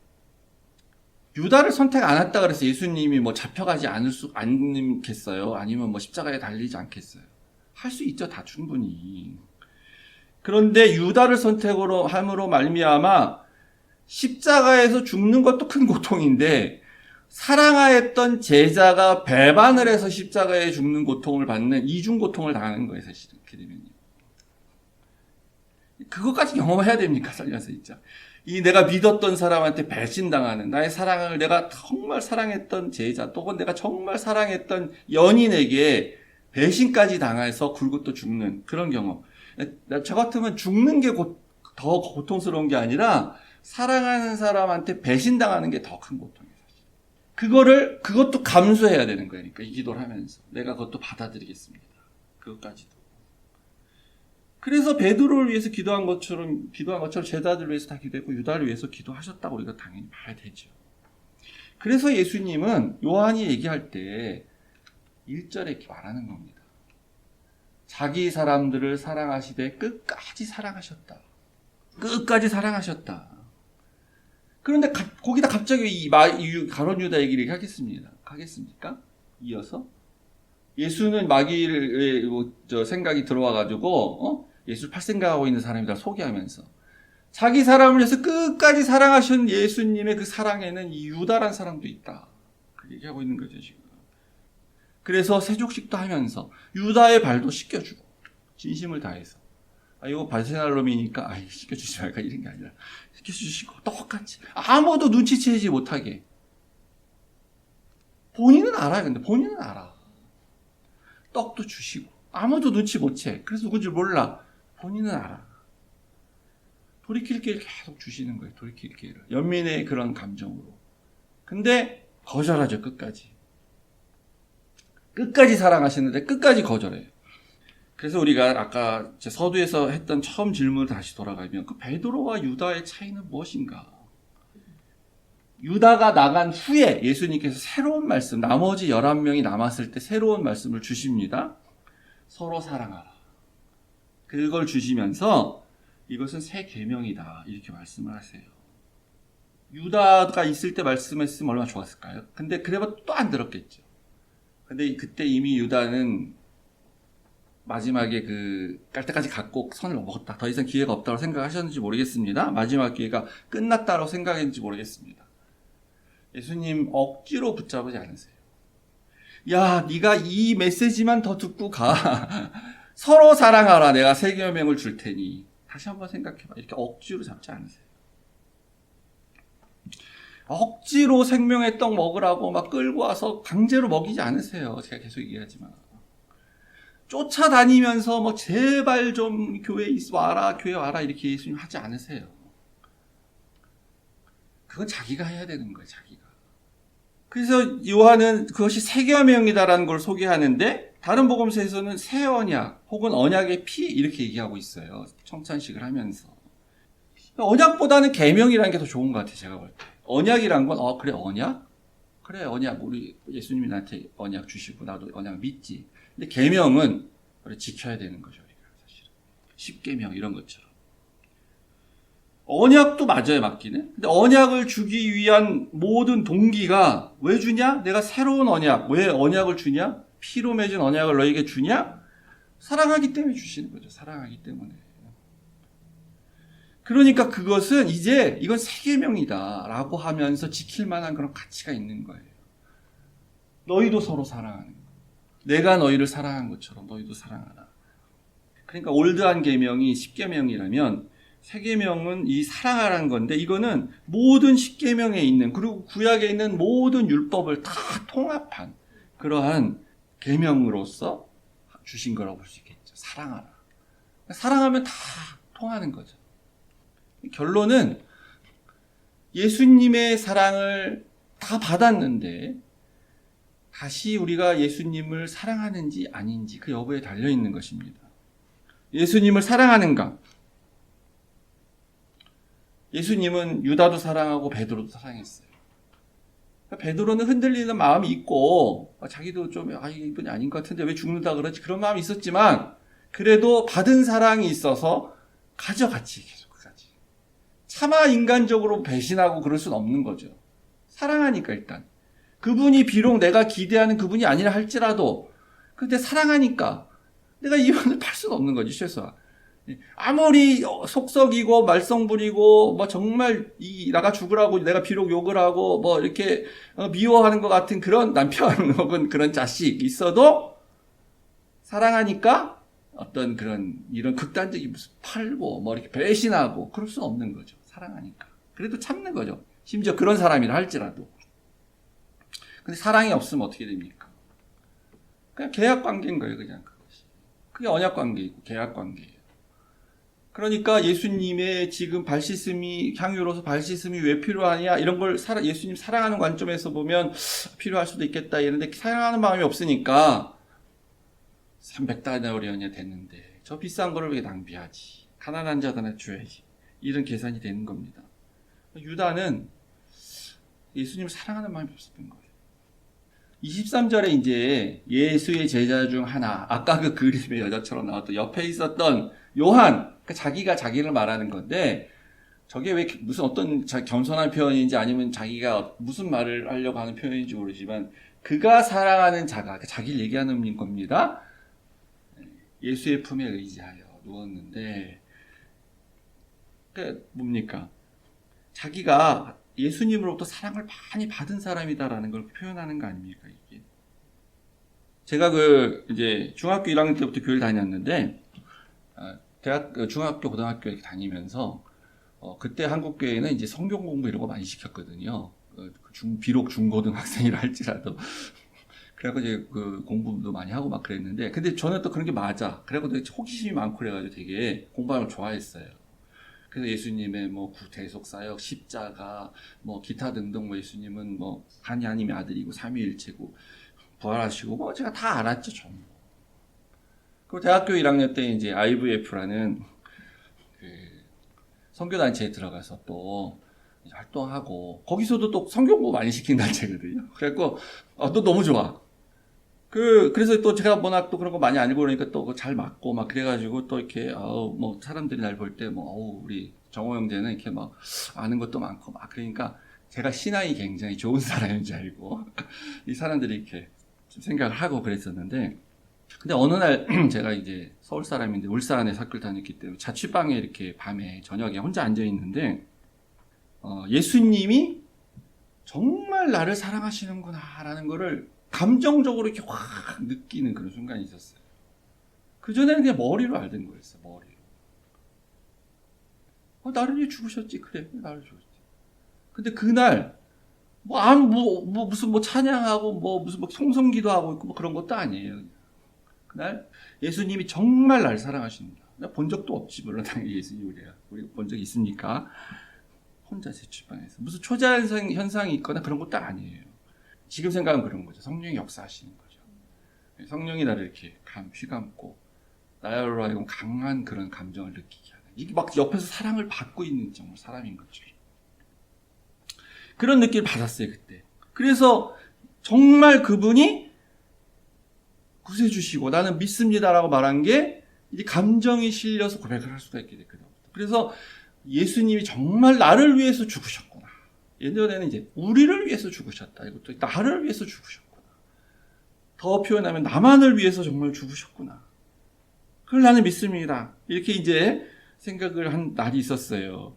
유다를 선택 안 했다 그래서 예수님이 뭐 잡혀가지 않겠어요? 아니면 뭐 십자가에 달리지 않겠어요? 할 수 있죠, 다 충분히. 그런데 유다를 선택으로 함으로 말미암아 십자가에서 죽는 것도 큰 고통인데 사랑하였던 제자가 배반을 해서 십자가에 죽는 고통을 받는 이중 고통을 당하는 거예요, 사실은. 이렇게 되면요. 그것까지 경험해야 됩니까, 살면서 진짜. 이 내가 믿었던 사람한테 배신당하는, 나의 사랑을 내가 정말 사랑했던 제자, 또는 내가 정말 사랑했던 연인에게 배신까지 당해서 굴고 또 죽는 그런 경험. 저 같으면 죽는 게 더 고통스러운 게 아니라 사랑하는 사람한테 배신당하는 게 더 큰 고통이에요. 그것도 감수해야 되는 거예요. 그러니까 이 기도를 하면서 내가 그것도 받아들이겠습니다. 그것까지도. 그래서 베드로를 위해서 기도한 것처럼 제자들을 위해서 다 기도했고 유다를 위해서 기도하셨다고 우리가 당연히 봐야 되죠. 그래서 예수님은 요한이 얘기할 때 1절에 이렇게 말하는 겁니다. 자기 사람들을 사랑하시되 끝까지 사랑하셨다. 끝까지 사랑하셨다. 그런데 거기다 갑자기 이 가룟 유다 얘기를 하겠습니까? 이어서 예수는 마귀를 생각이 들어와가지고 예수를 팔 생각하고 있는 사람이다 소개하면서 자기 사람을 위해서 끝까지 사랑하신 예수님의 그 사랑에는 이 유다란 사람도 있다. 그 얘기하고 있는 거죠 지금. 그래서 세족식도 하면서 유다의 발도 씻겨주고 진심을 다해서 이거 발생할 놈이니까 씻겨주지 말까 이런 게 아니라 씻겨주시고 똑같이 아무도 눈치채지 못하게 본인은 알아요. 근데 본인은 알아. 떡도 주시고 아무도 눈치 못 채. 그래서 누군지 몰라. 본인은 알아. 돌이킬 기회를 계속 주시는 거예요. 돌이킬 기회를. 연민의 그런 감정으로. 근데 거절하죠. 끝까지 사랑하시는데 끝까지 거절해요. 그래서 우리가 아까 제 서두에서 했던 처음 질문을 다시 돌아가면 그 베드로와 유다의 차이는 무엇인가? 유다가 나간 후에 예수님께서 새로운 말씀, 나머지 11명이 남았을 때 새로운 말씀을 주십니다. 서로 사랑하라. 그걸 주시면서 이것은 새 계명이다. 이렇게 말씀을 하세요. 유다가 있을 때 말씀했으면 얼마나 좋았을까요? 근데 그래봐 또 안 들었겠죠. 근데 그때 이미 유다는 마지막에 깔 때까지 갖고 선을 넘었다. 더 이상 기회가 없다고 생각하셨는지 모르겠습니다. 마지막 기회가 끝났다고 생각했는지 모르겠습니다. 예수님 억지로 붙잡지 않으세요. 야, 네가 이 메시지만 더 듣고 가. 서로 사랑하라. 내가 새 계명을 줄 테니. 다시 한번 생각해봐. 이렇게 억지로 잡지 않으세요. 억지로 생명의 떡 먹으라고 막 끌고 와서 강제로 먹이지 않으세요. 제가 계속 얘기하지만. 쫓아다니면서 제발 좀 교회 와라 이렇게 예수님 하지 않으세요. 그건 자기가 해야 되는 거예요, 자기가. 그래서 요한은 그것이 새 계명이다라는 걸 소개하는데 다른 복음서에서는 새 언약 혹은 언약의 피 이렇게 얘기하고 있어요. 청찬식을 하면서. 언약보다는 계명이라는 게 더 좋은 것 같아요, 제가 볼 때. 언약이란 건 그래 언약? 그래 언약 우리 예수님이 나한테 언약 주시고 나도 언약 믿지. 근데 계명은 그래 지켜야 되는 거죠, 우리가 사실은. 10계명 이런 것처럼. 언약도 맞아요, 맞기는. 근데 언약을 주기 위한 모든 동기가 왜 주냐? 내가 새로운 언약. 왜 언약을 주냐? 피로 맺은 언약을 너에게 주냐? 사랑하기 때문에 주시는 거죠. 사랑하기 때문에. 그러니까 그것은 이건 새 계명이다라고 하면서 지킬 만한 그런 가치가 있는 거예요. 너희도 서로 사랑하는 거. 내가 너희를 사랑한 것처럼 너희도 사랑하라. 그러니까 올드한 계명이 10계명이라면 새 계명은 이 사랑하라는 건데 이거는 모든 10계명에 있는 그리고 구약에 있는 모든 율법을 다 통합한 그러한 계명으로서 주신 거라고 볼 수 있겠죠. 사랑하라. 사랑하면 다 통하는 거죠. 결론은 예수님의 사랑을 다 받았는데 다시 우리가 예수님을 사랑하는지 아닌지 그 여부에 달려있는 것입니다. 예수님을 사랑하는가? 예수님은 유다도 사랑하고 베드로도 사랑했어요. 베드로는 흔들리는 마음이 있고 자기도 좀 이분이 아닌 것 같은데 왜 죽는다 그러지? 그런 마음이 있었지만 그래도 받은 사랑이 있어서 가져갔지. 계속 끝까지. 차마 인간적으로 배신하고 그럴 수는 없는 거죠. 사랑하니까 일단. 그분이 비록 내가 기대하는 그분이 아니라 할지라도 근데 사랑하니까 내가 이분을 팔 수는 없는 거지. 최소한. 아무리 속썩이고 말썽부리고 뭐 정말 나가 죽으라고 내가 비록 욕을 하고 뭐 이렇게 미워하는 것 같은 그런 남편 혹은 그런 자식 있어도 사랑하니까 어떤 그런 이런 극단적인 무슨 팔고 뭐 이렇게 배신하고 그럴 수는 없는 거죠. 사랑하니까. 그래도 참는 거죠. 심지어 그런 사람이라 할지라도. 근데 사랑이 없으면 어떻게 됩니까? 그냥 계약 관계인 거예요. 그냥 그것이. 그게 언약 관계이고 계약 관계예요. 그러니까 예수님의 지금 발씻음이 향유로서 발씻음이 왜 필요하냐 이런 걸 예수님 사랑하는 관점에서 보면 필요할 수도 있겠다 이런데 사랑하는 마음이 없으니까 300다나리온이 됐는데 저 비싼 거를 왜 낭비하지? 가난한 자들한테 줘야지. 이런 계산이 되는 겁니다. 유다는 예수님을 사랑하는 마음이 없었던 거예요. 23절에 이제 예수의 제자 중 하나, 아까 그 그림의 여자처럼 나왔던 옆에 있었던 요한, 자기가 자기를 말하는 건데 저게 왜 무슨 어떤 겸손한 표현인지 아니면 자기가 무슨 말을 하려고 하는 표현인지 모르지만 그가 사랑하는 자가 자기를 얘기하는 겁니다. 예수의 품에 의지하여 누웠는데 그러니까 뭡니까? 자기가 예수님으로부터 사랑을 많이 받은 사람이다라는 걸 표현하는 거 아닙니까, 이게? 제가 이제 중학교 1학년 때부터 교회를 다녔는데, 중학교, 고등학교 이렇게 다니면서, 그때 한국교회는 이제 성경 공부 이런 거 많이 시켰거든요. 비록 중고등학생이라 할지라도. 그래갖고 이제 공부도 많이 하고 막 그랬는데, 근데 저는 또 그런 게 맞아. 그래갖고 호기심이 많고 그래가지고 되게 공부하는 걸 좋아했어요. 그래서 예수님의 뭐 대속 사역, 십자가, 뭐 기타 등등 뭐 예수님은 뭐 하나님의 아들이고 삼위일체고 부활하시고 뭐 제가 다 알았죠 전부. 그리고 대학교 1학년 때 이제 IVF라는 선교 단체에 들어가서 또 활동하고 거기서도 또 성경 공부 많이 시킨 단체거든요. 그래갖고 또 너무 좋아. 그래서 또 제가 워낙 또 그런 거 많이 알고 그러니까 또 잘 맞고 막 그래가지고 또 이렇게, 뭐 사람들이 날 볼 때 뭐, 우리 정호 형제는 이렇게 막 아는 것도 많고 막 그러니까 제가 신앙이 굉장히 좋은 사람인 줄 알고 이 사람들이 이렇게 좀 생각을 하고 그랬었는데 근데 어느 날 제가 이제 서울 사람인데 울산에 학교를 다녔기 때문에 자취방에 이렇게 밤에 저녁에 혼자 앉아 있는데, 예수님이 정말 나를 사랑하시는구나라는 거를 감정적으로 이렇게 확 느끼는 그런 순간이 있었어요. 그전에는 그냥 머리로 알던 거였어요, 머리로. 나를 위해 죽으셨지, 그래, 나를 죽으셨지. 근데 그날, 무슨 찬양하고, 무슨 송성기도 하고 있고, 그런 것도 아니에요. 그날, 예수님이 정말 날 사랑하십니다. 나 본 적도 없지, 물론, 당연히 예수님 우리가 본 적이 있습니까? 혼자 제취방에서. 무슨 초자연성 현상이 있거나 그런 것도 아니에요. 지금 생각은 그런 거죠. 성령이 역사하시는 거죠. 성령이 나를 이렇게 휘감고 나로 하여금 강한 그런 감정을 느끼게 하는. 이게 막 옆에서 사랑을 받고 있는 정말 사람인 거죠. 그런 느낌을 받았어요, 그때. 그래서 정말 그분이 구세주시고 나는 믿습니다라고 말한 게 이제 감정이 실려서 고백을 할 수가 있게 됐거든요. 그래서 예수님이 정말 나를 위해서 죽으셨구나. 예전에는 이제 우리를 위해서 죽으셨다. 이것도 나를 위해서 죽으셨구나. 더 표현하면 나만을 위해서 정말 죽으셨구나. 그걸 나는 믿습니다. 이렇게 이제 생각을 한 날이 있었어요.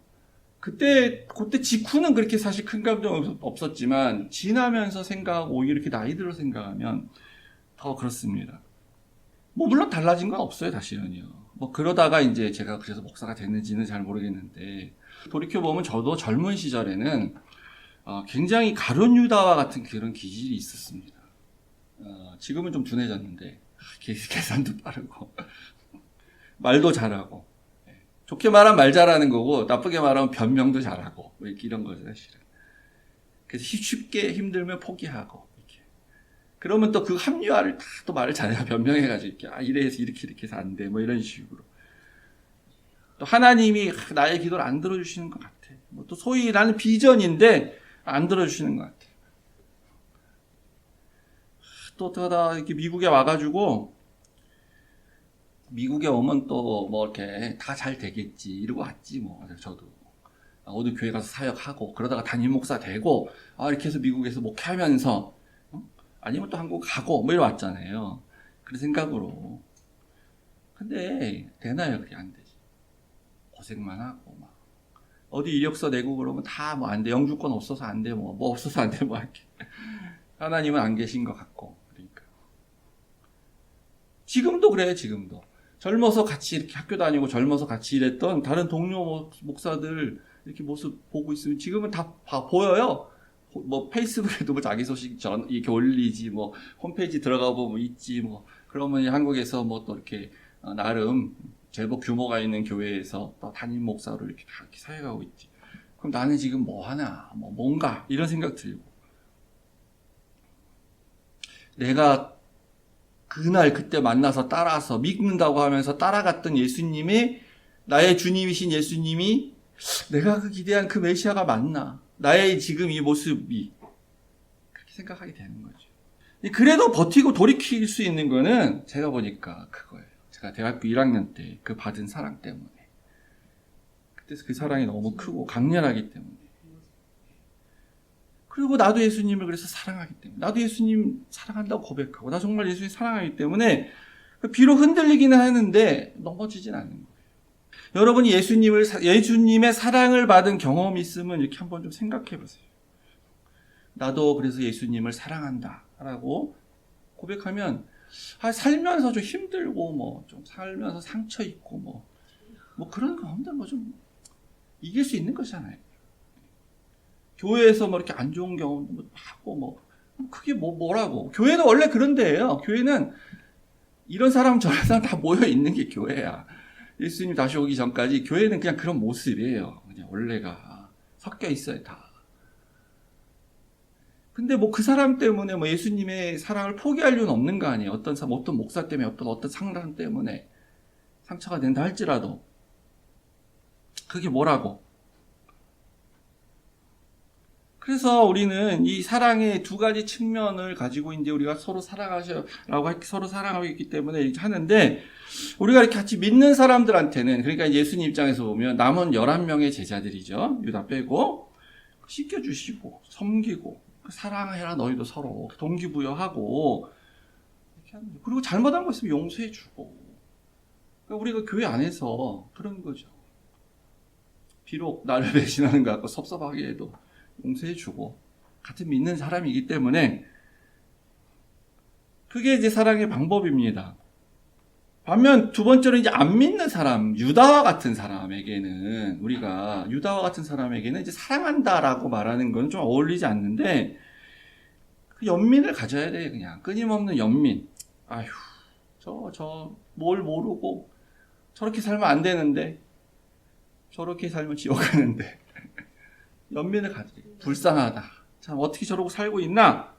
그때 직후는 그렇게 사실 큰 감정 없었지만 지나면서 생각하고 오히려 이렇게 나이 들어 생각하면 더 그렇습니다. 물론 달라진 건 없어요, 다시는요. 그러다가 이제 제가 그래서 목사가 됐는지는 잘 모르겠는데 돌이켜보면 저도 젊은 시절에는 굉장히 가룟 유다와 같은 그런 기질이 있었습니다. 지금은 좀 둔해졌는데 계산도 빠르고 말도 잘하고, 좋게 말하면 말 잘하는 거고 나쁘게 말하면 변명도 잘하고 뭐 이런 거죠 사실은. 그래서 쉽게 힘들면 포기하고 이렇게. 그러면 또 그 합리화를 다 또 말을 잘해요. 변명해가지고 이렇게 이래서 이렇게 해서 안 돼 뭐 이런 식으로. 또 하나님이 나의 기도를 안 들어주시는 것 같아. 뭐 또 소위 나는 비전인데 안 들어주시는 것 같아. 또 어떡하다 이렇게 미국에 와가지고 미국에 오면 또 뭐 이렇게 다 잘 되겠지 이러고 왔지 뭐. 저도 어느 교회 가서 사역하고 그러다가 담임 목사 되고 이렇게 해서 미국에서 목회하면서 아니면 또 한국 가고 뭐 이러 왔잖아요. 그런 생각으로. 근데 되나요? 그게 안 되지. 고생만 하고 막 어디 이력서 내고 그러면 다 뭐 안 돼. 영주권 없어서 안 돼. 뭐 없어서 안 돼. 뭐 이렇게. 하나님은 안 계신 것 같고. 그러니까 지금도 그래. 지금도 젊어서 같이 이렇게 학교 다니고 젊어서 같이 일했던 다른 동료 목사들 이렇게 모습 보고 있으면 지금은 다 보여요. 뭐 페이스북에도 뭐 자기 소식 이렇게 올리지, 뭐 홈페이지 들어가 보면 있지, 뭐 그러면 한국에서 뭐 또 이렇게 나름 제법 규모가 있는 교회에서 또 담임 목사로 이렇게 사역하고 있지. 그럼 나는 지금 뭐 하나, 뭐 뭔가 이런 생각 들고, 내가 그날 그때 만나서 따라서 믿는다고 하면서 따라갔던 예수님이 나의 주님이신 예수님이 내가 그 기대한 그 메시아가 맞나? 나의 지금 이 모습이 그렇게 생각하게 되는 거죠. 그래도 버티고 돌이킬 수 있는 거는 제가 보니까 그거예요. 제가 대학교 1학년 때 그 받은 사랑 때문에. 그때 그 사랑이 너무 크고 강렬하기 때문에. 그리고 나도 예수님을 그래서 사랑하기 때문에. 나도 예수님 사랑한다고 고백하고 나 정말 예수님 사랑하기 때문에 비록 흔들리기는 하는데 넘어지진 않는 거예요. 여러분이 예수님의 사랑을 받은 경험이 있으면 이렇게 한번 좀 생각해 보세요. 나도 그래서 예수님을 사랑한다 라고 고백하면 살면서 좀 힘들고 뭐 좀 살면서 상처 있고 뭐 그런 가운데 뭐 좀 이길 수 있는 거잖아요. 교회에서 뭐 이렇게 안 좋은 경험도 하고 뭐 그게 뭐라고. 교회는 원래 그런 데예요. 교회는 이런 사람 저런 사람 다 모여 있는 게 교회야. 예수님 다시 오기 전까지 교회는 그냥 그런 모습이에요. 그냥 원래가 섞여 있어요, 다. 근데 뭐 그 사람 때문에 뭐 예수님의 사랑을 포기할 이유는 없는 거 아니에요. 어떤 사람, 어떤 목사 때문에, 어떤 상담 때문에 상처가 된다 할지라도. 그게 뭐라고? 그래서 우리는 이 사랑의 두 가지 측면을 가지고 이제 우리가 서로 서로 사랑하고 있기 때문에 이렇게 하는데, 우리가 이렇게 같이 믿는 사람들한테는, 그러니까 예수님 입장에서 보면 남은 11명의 제자들이죠. 유다 빼고 씻겨주시고 섬기고 사랑해라 너희도 서로 동기부여하고 이렇게 하는 거예요. 그리고 잘못한 거 있으면 용서해주고. 그러니까 우리가 교회 안에서 그런 거죠. 비록 나를 배신하는 것 같고 섭섭하게 해도 용서해주고 같은 믿는 사람이기 때문에 그게 이제 사랑의 방법입니다. 반면 두 번째로 이제 안 믿는 사람, 유다와 같은 사람에게는 이제 사랑한다라고 말하는 건 좀 어울리지 않는데 그 연민을 가져야 돼요. 그냥 끊임없는 연민. 아휴, 저 뭘 모르고 저렇게 살면 안 되는데 저렇게 살면 지옥 가는데 연민을 가져야 돼요. 불쌍하다. 참 어떻게 저러고 살고 있나?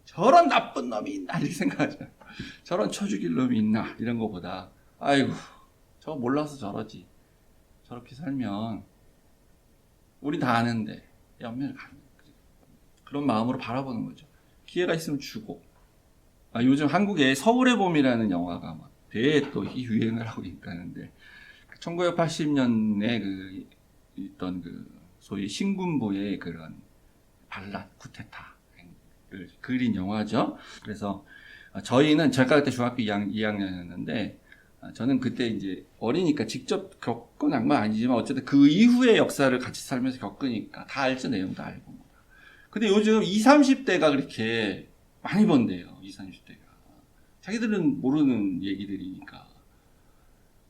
저런 나쁜 놈이 있나? 이렇게 생각하죠. 저런 쳐 죽일 놈이 있나? 이런 거보다 아이고 저거 몰라서 저러지. 저렇게 살면 우리 다 아는데 연민을 가는 그런 마음으로 바라보는 거죠. 기회가 있으면 주고. 요즘 한국에 서울의 봄이라는 영화가 막 대에 또 유행을 하고 있다는데 1980년에 있던 소위 신군부의 그런 반란 쿠데타를 그린 영화죠. 그래서 제가 그때 중학교 2학년이었는데 저는 그때 이제 어리니까 직접 겪은 건 아니지만 어쨌든 그 이후의 역사를 같이 살면서 겪으니까 다 알죠. 내용도 알고. 근데 요즘 20, 30대가 그렇게 많이 본대요. 20, 30대가. 자기들은 모르는 얘기들이니까.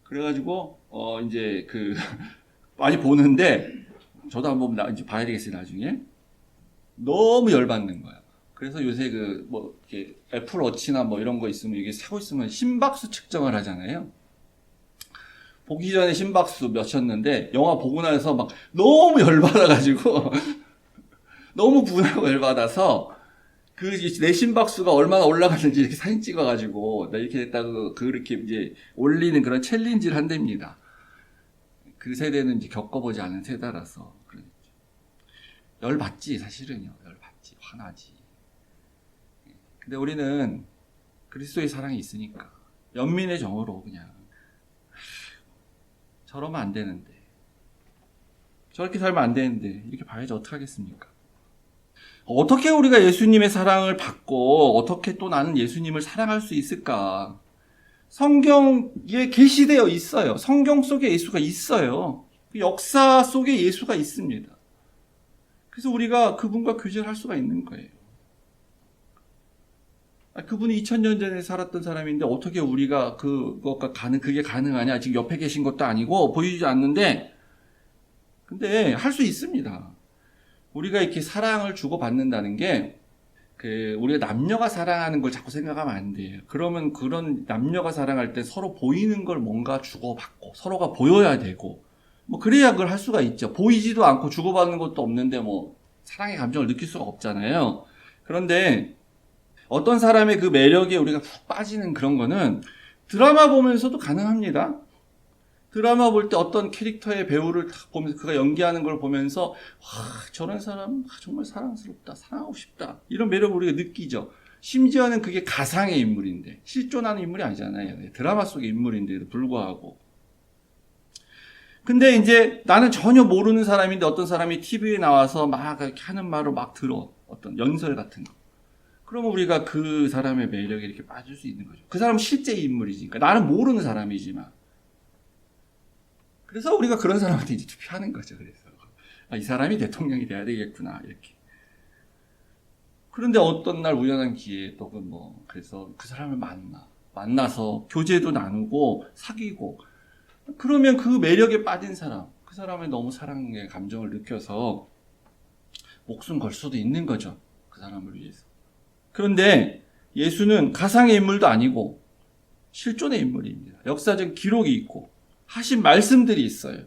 그래가지고 이제 많이 보는데 저도 한번 이제 봐야 되겠어요. 나중에 너무 열받는 거야. 그래서 요새 이렇게 애플워치나 뭐 이런 거 있으면 이게 사고 있으면 심박수 측정을 하잖아요. 보기 전에 심박수 몇이었는데 영화 보고 나서 막 너무 열받아가지고 너무 분하고 열받아서 내 심박수가 얼마나 올라갔는지 이렇게 사진 찍어가지고 나 이렇게 됐다고 그렇게 이제 올리는 그런 챌린지를 한답니다. 그 세대는 이제 겪어보지 않은 세대라서 열받지 사실은요. 열받지 화나지. 근데 우리는 그리스도의 사랑이 있으니까 연민의 정으로 그냥 저러면 안 되는데 저렇게 살면 안 되는데 이렇게 봐야지 어떡하겠습니까? 어떻게 우리가 예수님의 사랑을 받고 어떻게 또 나는 예수님을 사랑할 수 있을까? 성경에 계시되어 있어요. 성경 속에 예수가 있어요. 역사 속에 예수가 있습니다. 그래서 우리가 그분과 교제를 할 수가 있는 거예요. 그분이 2000년 전에 살았던 사람인데 어떻게 우리가 그게 가능하냐? 지금 옆에 계신 것도 아니고 보이지 않는데 근데 할 수 있습니다. 우리가 이렇게 사랑을 주고받는다는 게 우리가 남녀가 사랑하는 걸 자꾸 생각하면 안 돼요. 그러면 그런 남녀가 사랑할 때 서로 보이는 걸 뭔가 주고받고 서로가 보여야 되고 뭐 그래야 그걸 할 수가 있죠. 보이지도 않고 주고받는 것도 없는데 뭐 사랑의 감정을 느낄 수가 없잖아요. 그런데 어떤 사람의 그 매력에 우리가 푹 빠지는 그런 거는 드라마 보면서도 가능합니다. 드라마 볼 때 어떤 캐릭터의 배우를 딱 보면서 그가 연기하는 걸 보면서 저런 사람 정말 사랑스럽다, 사랑하고 싶다 이런 매력을 우리가 느끼죠. 심지어는 그게 가상의 인물인데 실존하는 인물이 아니잖아요. 드라마 속의 인물인데도 불구하고. 근데 이제 나는 전혀 모르는 사람인데 어떤 사람이 TV에 나와서 막 이렇게 하는 말을 막 들어. 어떤 연설 같은 거. 그러면 우리가 그 사람의 매력에 이렇게 빠질 수 있는 거죠. 그 사람은 실제 인물이지. 그러니까 나는 모르는 사람이지만. 그래서 우리가 그런 사람한테 이제 투표하는 거죠. 그래서 이 사람이 대통령이 돼야 되겠구나 이렇게. 그런데 어떤 날 우연한 기회에 또 그래서 그 사람을 만나서 교제도 나누고 사귀고 그러면 그 매력에 빠진 사람, 그 사람의 너무 사랑의 감정을 느껴서 목숨 걸 수도 있는 거죠. 그 사람을 위해서. 그런데 예수는 가상의 인물도 아니고 실존의 인물입니다. 역사적 기록이 있고 하신 말씀들이 있어요.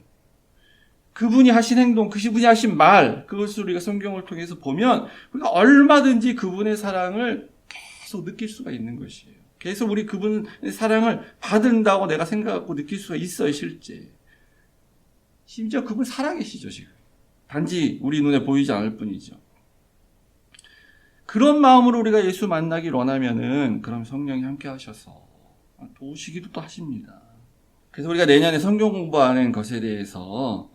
그분이 하신 행동, 그분이 하신 말, 그것을 우리가 성경을 통해서 보면 우리가 얼마든지 그분의 사랑을 계속 느낄 수가 있는 것이에요. 계속 우리 그분의 사랑을 받는다고 내가 생각하고 느낄 수가 있어요, 실제. 심지어 그분 살아계시죠, 지금. 단지 우리 눈에 보이지 않을 뿐이죠. 그런 마음으로 우리가 예수 만나길 원하면은 그럼 성령이 함께 하셔서 도우시기도 또 하십니다. 그래서 우리가 내년에 성경 공부하는 것에 대해서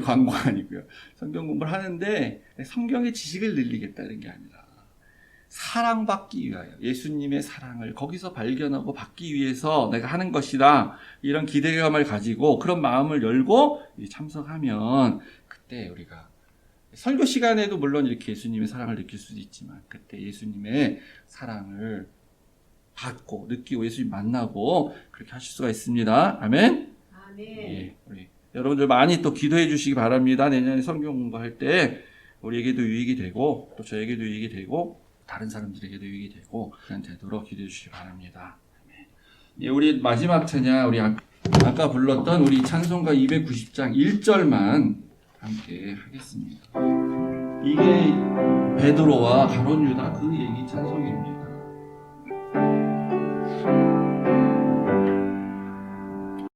광고 아니고요. 성경 공부를 하는데 성경의 지식을 늘리겠다는 게 아니라 사랑받기 위하여 예수님의 사랑을 거기서 발견하고 받기 위해서 내가 하는 것이다. 이런 기대감을 가지고 그런 마음을 열고 참석하면 그때 우리가 설교 시간에도 물론 이렇게 예수님의 사랑을 느낄 수도 있지만 그때 예수님의 사랑을 받고 느끼고 예수님 만나고 그렇게 하실 수가 있습니다. 아멘. 아멘. 예, 우리 여러분들 많이 또 기도해 주시기 바랍니다. 내년에 성경 공부할 때 우리에게도 유익이 되고 또 저에게도 유익이 되고 다른 사람들에게도 유익이 되고 그런 되도록 기도해 주시기 바랍니다. 아멘. 예, 우리 마지막 찬양 우리 아까 불렀던 우리 찬송가 290장 1절만 함께 하겠습니다. 이게 베드로와 가룟 유다 그 얘기 찬송입니다.